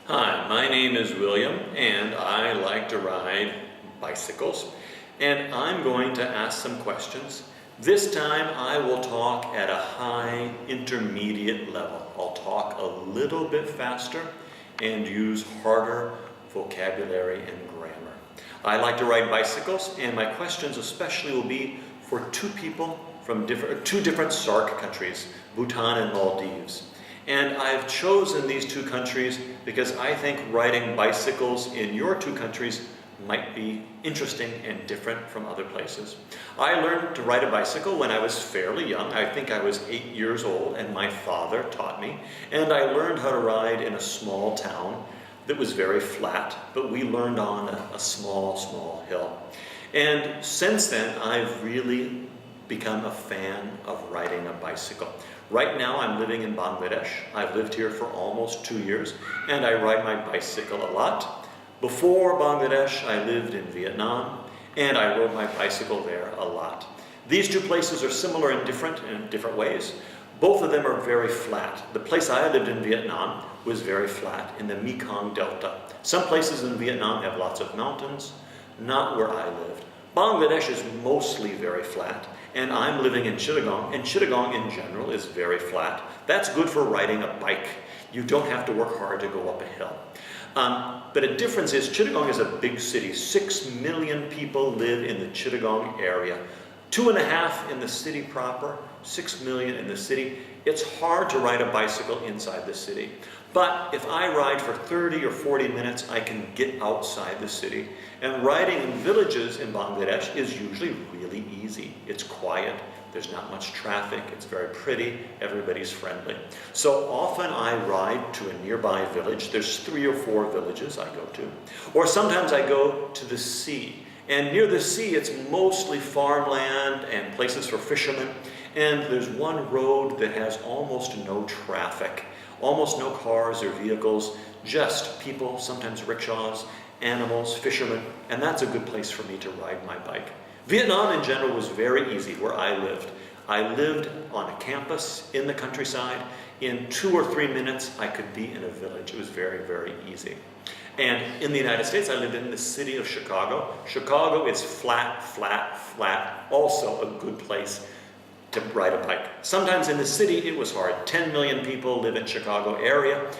Hi, my name is William and I like to ride bicycles, and I'm going to ask some questions. This time I will talk at a high intermediate level. I'll talk a little bit faster and use harder vocabulary and grammar. I like to ride bicycles, and my questions especially will be for two people from two different SAARC countries, Bhutan and Maldives. And I've chosen these two countries because I think riding bicycles in your two countries might be interesting and different from other places. I learned to ride a bicycle when I was fairly young. I think I was 8 years old, and my father taught me. And I learned how to ride in a small town that was very flat, but we learned on a small hill. And since then, I've really become a fan of riding a bicycle. Right now I'm living in Bangladesh. I've lived here for almost 2 years, and I ride my bicycle a lot. Before Bangladesh, I lived in Vietnam, and I rode my bicycle there a lot. These two places are similar in different ways. Both of them are very flat. The place I lived in Vietnam was very flat in the Mekong Delta. Some places in Vietnam have lots of mountains, not where I lived. Bangladesh is mostly very flat, and I'm living in Chittagong, and Chittagong in general is very flat. That's good for riding a bike. You don't have to work hard to go up a hill. But a difference is Chittagong is a big city. 6 million people live in the Chittagong area. 2.5 in the city proper, 6 million in the city. It's hard to ride a bicycle inside the city. But if I ride for 30 or 40 minutes, I can get outside the city. And riding in villages in Bangladesh is usually really easy. It's quiet, there's not much traffic, it's very pretty, everybody's friendly. So often I ride to a nearby village. There's 3 or 4 villages I go to. Or sometimes I go to the sea. And near the sea, it's mostly farmland and places for fishermen. And there's one road that has almost no traffic, almost no cars or vehicles, just people, sometimes rickshaws, animals, fishermen, and that's a good place for me to ride my bike. Vietnam in general was very easy where I lived. I lived on a campus in the countryside. In 2 or 3 minutes, I could be in a village. It was very, very easy. And in the United States, I lived in the city of Chicago. Chicago is flat, also a good place to ride a bike. Sometimes in the city it was hard. 10 million people live in Chicago area,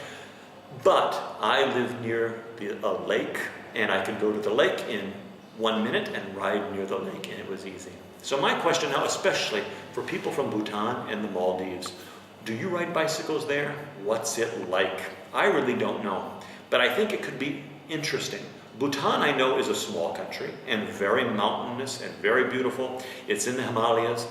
but I live near a lake, and I could go to the lake in 1 minute and ride near the lake, and it was easy. So my question now, especially for people from Bhutan and the Maldives, do you ride bicycles there? What's it like? I really don't know, but I think it could be interesting. Bhutan, I know, is a small country and very mountainous and very beautiful. It's in the Himalayas.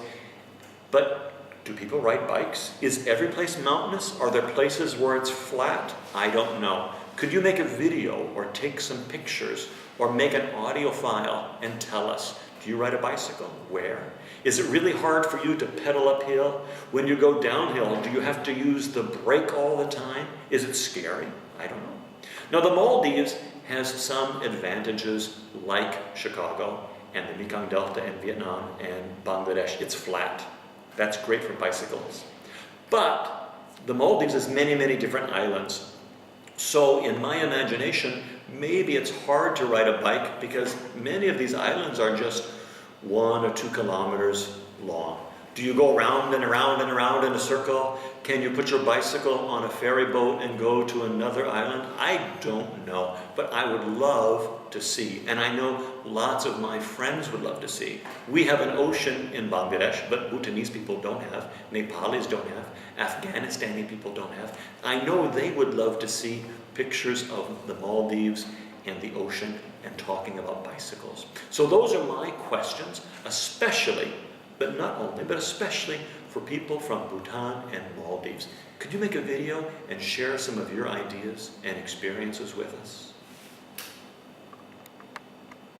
But do people ride bikes? Is every place mountainous? Are there places where it's flat? I don't know. Could you make a video or take some pictures or make an audio file and tell us, do you ride a bicycle? Where? Is it really hard for you to pedal uphill? When you go downhill, do you have to use the brake all the time? Is it scary? I don't know. Now, the Maldives has some advantages like Chicago and the Mekong Delta and Vietnam and Bangladesh. It's flat. That's great for bicycles. But the Maldives has many different islands. So in my imagination, maybe it's hard to ride a bike because many of these islands are just 1 or 2 kilometers long. Do you go round and around and around in a circle? Can you put your bicycle on a ferry boat and go to another island? I don't know, but I would love to see, and I know lots of my friends would love to see. We have an ocean in Bangladesh, but Bhutanese people don't have, Nepalis don't have, Afghanistani people don't have. I know they would love to see pictures of the Maldives and the ocean and talking about bicycles. So those are my questions, especially, but not only, but especially for people from Bhutan and Maldives. Could you make a video and share some of your ideas and experiences with us?